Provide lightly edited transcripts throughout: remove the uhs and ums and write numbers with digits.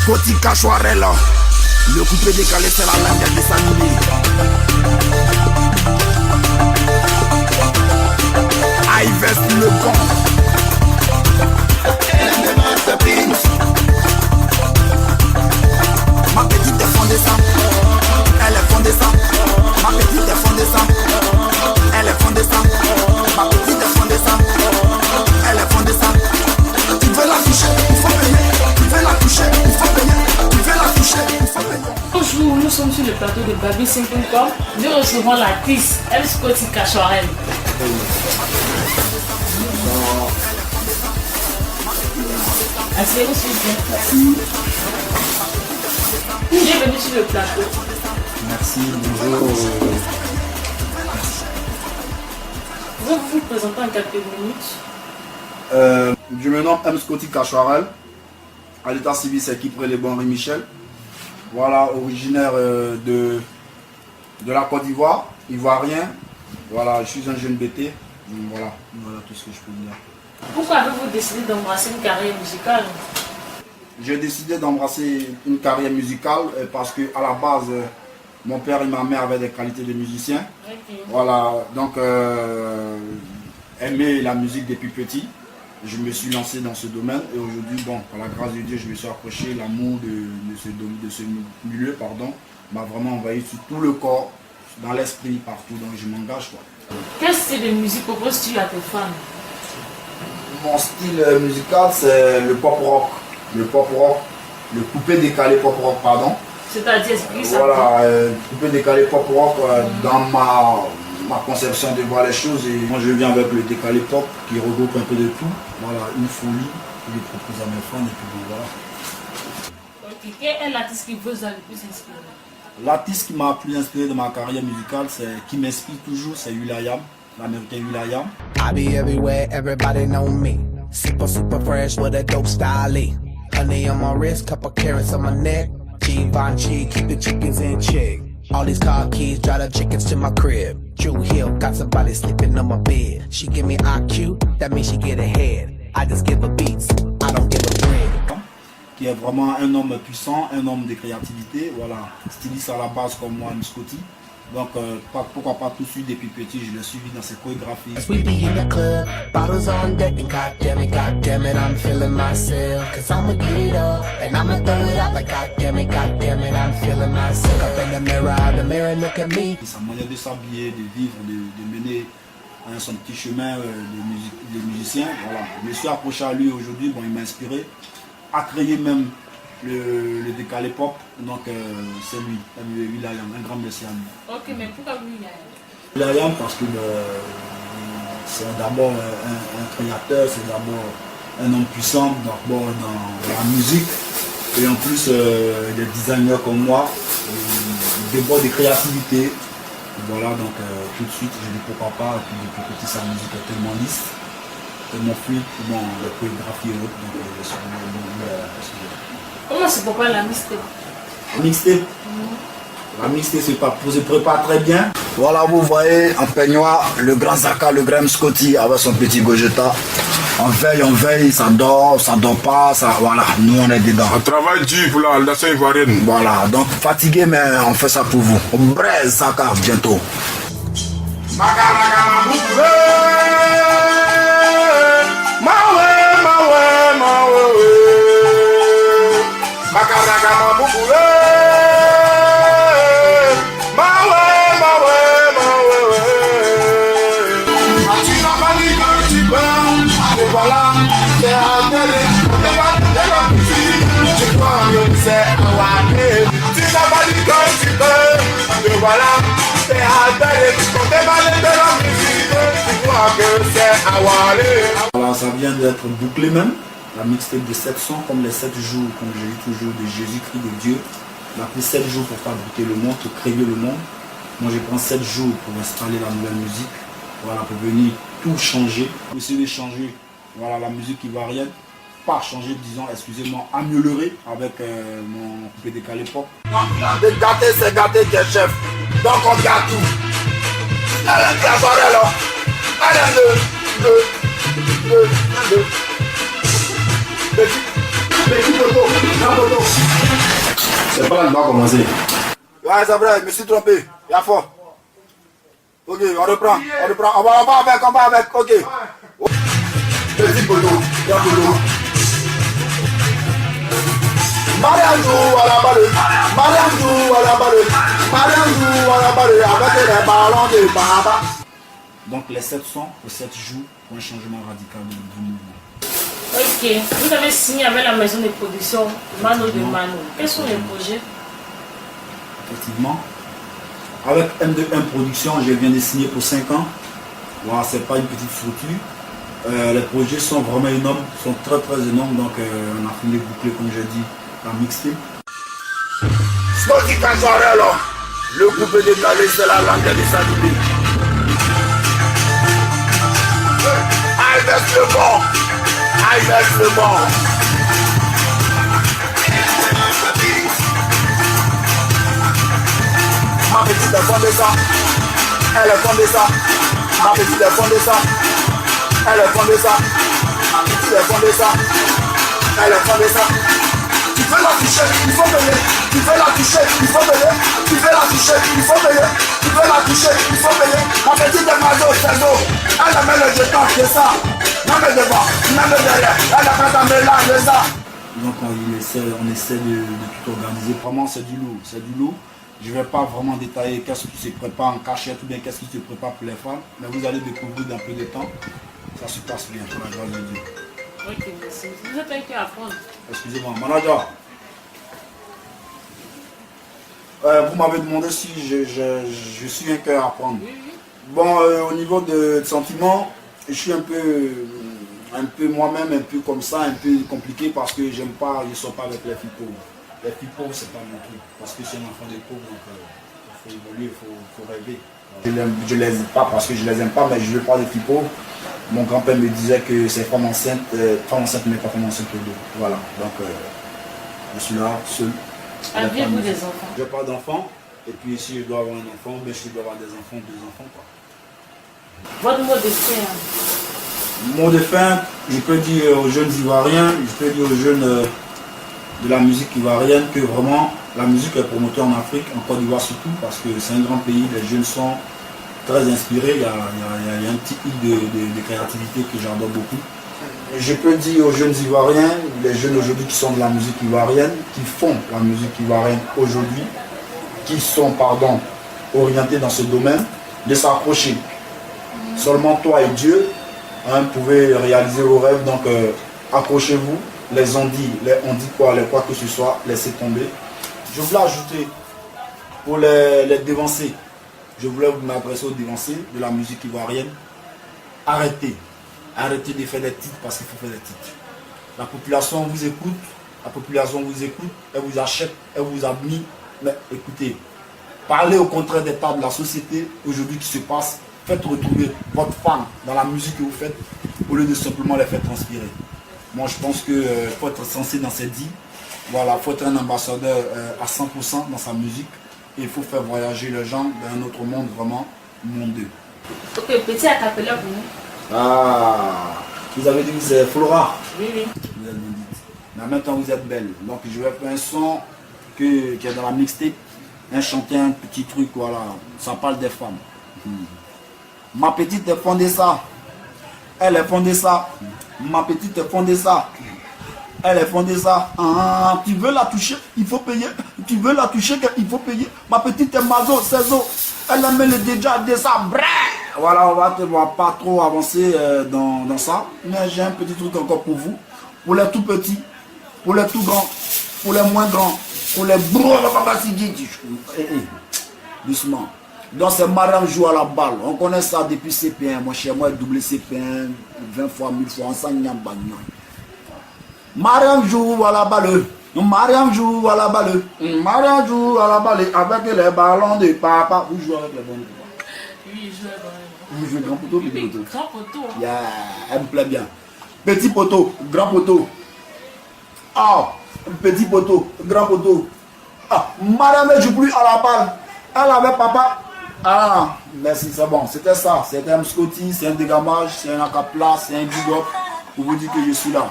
Scotty Cachoirel, le coupé décalé c'est la langue des dessins animés. Ivest le pont. Ma petite est fondée ça. Elle est fondée ça. Ma petite est fondée ça. Elle est fondée ça. Ma petite est fondée ça. Elle est fondée ça. Tu veux la toucher, il faut payer. Tu veux la toucher, il faut payer. Tu veux la toucher, il faut payer. Bonjour, nous sommes sur le plateau de Baby5.com. Nous recevons l'artiste M. Scotty Cachoirel. Asseyez-vous s'il vous plaît. Merci. Bienvenue sur le plateau. Merci, bonjour. Vous vous présentez en quelques minutes. Je me nomme M. Scotty Cachoirel. À l'état civil, c'est Kipré-les-Bons Henri Michel. Voilà, originaire de la Côte d'Ivoire, ivoirien. Voilà, je suis un jeune BT. Voilà tout ce que je peux dire. Pourquoi avez-vous décidé d'embrasser une carrière musicale? J'ai décidé d'embrasser une carrière musicale parce que à la base, mon père et ma mère avaient des qualités de musiciens. Okay. Voilà, donc aimer la musique depuis petit. Je me suis lancé dans ce domaine et aujourd'hui, bon, par la grâce de Dieu, je me suis accroché. L'amour de ce milieu, m'a vraiment envahi sur tout le corps, dans l'esprit, partout. Donc je m'engage. Quel style de musique proposes-tu à tes fans? Mon style musical, c'est le pop rock. Le pop rock, le coupé décalé pop rock, pardon. C'est-à-dire, explique ça. Voilà, coupé décalé pop rock dans ma conception de voir les choses. Et moi, je viens avec le décalé pop qui regroupe un peu de tout. Voilà, une folie que je propose à mes fans. Et puis bon, voilà. Ok, quel est l'artiste qui vous a le plus inspiré? L'artiste qui m'a le plus inspiré de ma carrière musicale, qui m'inspire toujours, c'est will.i.am, l'américain will.i.am. I be everywhere, everybody know me. Super fresh with a dope style. Honey on my wrist, couple carrots on my neck. Givenchy, keep the chickens in check. All these car keys, drive the chickens to my crib. Drew Hill, got somebody sleeping on my bed. She give me IQ, that means she get ahead. I just give her beats, I don't give her bread. Qui est vraiment un homme puissant, un homme de créativité, voilà, styliste à la base comme moi, M. Scotty. Donc pourquoi pas tout de suite depuis petit, je l'ai suivi dans ses chorégraphies. We be in the club, bottles on deck, and goddamn it, I'm feeling myself. Cause I'ma get it up, and I'ma throw it out like goddamn it, I'm feeling myself. Up in the mirror, look at me. Sa manière de s'habiller, de vivre, de mener son petit chemin de musicien, voilà. Je me suis approché à lui aujourd'hui, bon, il m'a inspiré à créer même le décalé pop, donc c'est lui, will.i.am, un grand merci à lui. Ok, mais pourquoi will.i.am? will.i.am parce que c'est d'abord un créateur, c'est d'abord un homme puissant d'abord dans la musique, et en plus des designers comme moi, il déborde de créativité. Voilà, donc tout de suite je dis pourquoi pas, et puis depuis petit sa musique est tellement lisse, tellement fluide, bon, la chorégraphie et autres, donc je suis vraiment bon. Comment se prépare la mixtape? La mixtape se prépare très bien. Voilà, vous voyez en peignoir le grand Zaka, le grand Scotty avec son petit Gogeta. On veille, ça dort pas, ça, voilà, nous on est dedans. On travaille dur pour la nation ivoirienne. Voilà, donc fatigué mais on fait ça pour vous. Braise Zaka, bientôt. Voilà, ça vient d'être bouclé même. La mixtape de 700 comme les 7 jours, comme je dis toujours, de Jésus-Christ de Dieu. Il a pris 7 jours pour fabriquer le monde, pour créer le monde. Moi je prends 7 jours pour installer la nouvelle musique. Voilà, pour venir tout changer. Pour essayer de changer, voilà, la musique ivoirienne. Pas changer, disons, excusez-moi, améliorer avec mon coupé décalé pop. Gâter, c'est gâter qui est chef. Donc on garde tout. Allez, la soirée là. Allez, deux. Petit poteau, grand poteau. C'est pas là qu'on va commencer. Ouais, c'est vrai, je me suis trompé. Il y a fort. Ok, on reprend. On va avec, ok. Petit poteau, grand poteau. Marianne à la balle, Marianne à la balle, Marianne à la balle, avec les ballons de papa. Donc les 7 sons aux 7 jours pour un changement radical du mouvement. Ok, vous avez signé avec la maison de production Mano de Mano. Quels sont les projets? Effectivement. Avec M2M Production, je viens de signer pour 5 ans. Voilà, c'est pas une petite structure. Les projets sont vraiment énormes, sont très énormes. Donc on a fini de boucler, comme j'ai dit, la mixtape. Scotty Cazarello, le groupe décalé, c'est la langue des Sadoubi. Avec le bon, avec le bon. Ma petite est fondée ça, elle est fondée ça. Ma petite est fondée ça, elle est fondée ça. Ma petite est fondée ça, elle est fondée ça. Tu veux la toucher, il faut payer. Tu veux la toucher, il faut payer. Tu veux la toucher, il faut payer. Tu veux la toucher, il faut payer. Ma petite est mazo, c'est l'eau. Elle met le jeton, c'est ça. Même devant, même derrière. Elle a pas mélange, c'est ça. Donc on essaie de tout organiser. Vraiment c'est du lourd, Je ne vais pas vraiment détailler qu'est-ce qui se prépare en cachette ou bien qu'est-ce qui se prépare pour les femmes. Mais vous allez découvrir dans peu de temps. Ça se passe bien, pour la grâce de Dieu. Ok, merci. Vous êtes un peu à apprendre. Excusez-moi, manager. Vous m'avez demandé si je suis un cœur à prendre. Oui. Bon, au niveau de sentiments, je suis un peu moi-même, un peu comme ça, un peu compliqué parce que j'aime pas, je ne sors pas avec les filles pauvres. Les filles pauvres, c'est pas mon truc. Parce que c'est un enfant des pauvres, donc il faut évoluer, il faut rêver. Je les aime pas parce que je les aime pas, mais je veux pas des filles pauvres. Mon grand-père me disait que c'est femme enceinte mais pas femme enceinte pour deux. Voilà, donc je suis là, seul. Avez-vous des enfants? Je n'ai pas d'enfants, et puis si je dois avoir un enfant, mais si je dois avoir des enfants, 2 enfants quoi. Votre mot de fin? Mot de fin, je peux dire aux jeunes Ivoiriens, je peux dire aux jeunes de la musique ivoirienne que vraiment la musique est promotée en Afrique, en Côte d'Ivoire surtout, parce que c'est un grand pays, les jeunes sont très inspirés, il y a un petit hic de créativité que j'adore beaucoup. Je peux dire aux jeunes Ivoiriens, les jeunes aujourd'hui qui sont de la musique ivoirienne, qui font la musique ivoirienne aujourd'hui, qui sont, orientés dans ce domaine, de s'approcher. Seulement toi et Dieu, pouvez réaliser vos rêves, donc accrochez-vous. Les on dit quoi que ce soit, laissez tomber. Je voulais ajouter, pour les dévancés, je voulais m'adresser aux dévancés de la musique ivoirienne, arrêtez de faire des titres parce qu'il faut faire des titres. La population vous écoute, elle vous achète, elle vous admire, mais écoutez, parlez au contraire des tas de la société aujourd'hui qui se passe, faites retrouver votre femme dans la musique que vous faites, au lieu de simplement les faire transpirer. Moi je pense qu'il faut être sensé dans cette vie, voilà, il faut être un ambassadeur à 100% dans sa musique, et il faut faire voyager les gens dans un autre monde vraiment mondeux. Ok, petit acapella pour nous. Ah, vous avez dit que c'est Flora. Oui. Vous êtes maudite. Mais en même temps, vous êtes belle. Donc, je vais faire un son qui est dans la mixtape. Chanter un petit truc, voilà. Ça parle des femmes. Ma petite est fondée ça. Elle est fondée ça. Ma petite est fondée ça. Elle est fondée ça. Ah, tu veux la toucher, il faut payer. Tu veux la toucher, il faut payer. Ma petite est mazo, c'est zo. Elle aime le déjà de ça. Voilà, on va pas trop avancer dans ça. Mais j'ai un petit truc encore pour vous. Pour les tout petits, pour les tout grands, pour les moins grands, pour les doucement. Donc c'est Mariam joue à la balle. On connaît ça depuis CP1. Moi chez moi, double CP1, 20 fois, 1000 fois, on s'en y a bagnon. Mariam joue à la balle. Mariam joue à la balle. Mariam joue à la balle avec les ballons de papa. Vous jouez avec les ballons de papa? Oui, je joue avec Vous jouez grand poteau, petit poteau? grand poteau. Hein. Yeah, elle me plaît bien. Petit poteau, grand poteau. Ah, petit poteau, grand poteau. Ah, Mariam ne joue plus à la balle. Elle avait papa. Ah, merci, c'est bon. C'était ça. C'était un Scotty, c'est un dégamage, c'est un acapla, c'est un big up pour vous dire que je suis là.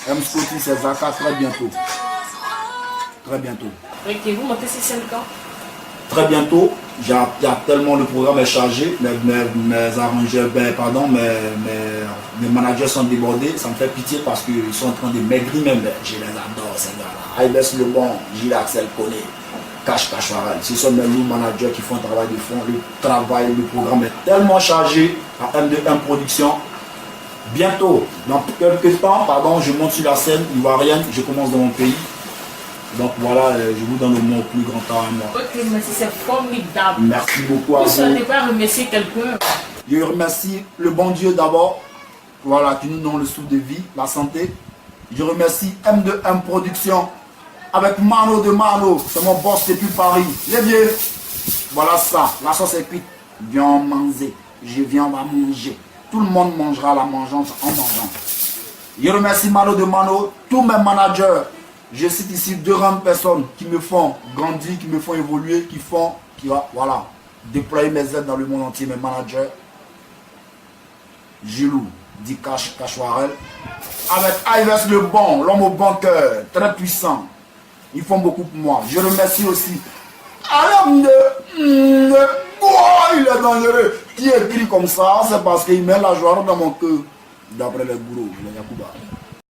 M. Scotty, c'est Zaka, très bientôt. Très bientôt. Ok, vous montez ces 5 ans. Très bientôt, il y a tellement le programme est chargé, mes arrangeurs, mes managers sont débordés, ça me fait pitié parce qu'ils sont en train de maigrir même. Je les adore ces gars-là. Ives Le Bon, Gilles Axel Koné, Cash Cachouarel. Ce sont mes loups managers qui font un travail de fond. Le programme est tellement chargé à M2M Production. Bientôt, dans quelques temps, je monte sur la scène ivoirienne, je commence dans mon pays. Donc voilà, je vous donne le mot au plus grand temps à moi. Ok, merci, c'est formidable. Merci beaucoup à Vous vous. ne souhaitez pas remercier quelqu'un? Je remercie le bon Dieu d'abord, voilà, qui nous donne le souffle de vie, la santé. Je remercie M2M Production avec Mano de Mano, c'est mon boss depuis Paris. Les vieux, voilà ça, la sauce est cuite. Viens manger, je viens, on va manger. Tout le monde mangera la mangeance en mangeant. Je remercie Mano de Mano, tous mes managers. Je cite ici 2 grandes personnes qui me font grandir, qui me font évoluer, voilà, déployer mes aides dans le monde entier, mes managers. Gilou, dit Cachouarel. Avec Ives Le Bon, l'homme au bon cœur, très puissant. Ils font beaucoup pour moi. Je remercie aussi Alam il est dangereux. Qui écrit comme ça, c'est parce qu'il met la joie dans mon cœur. D'après les gourous, les Yakuba.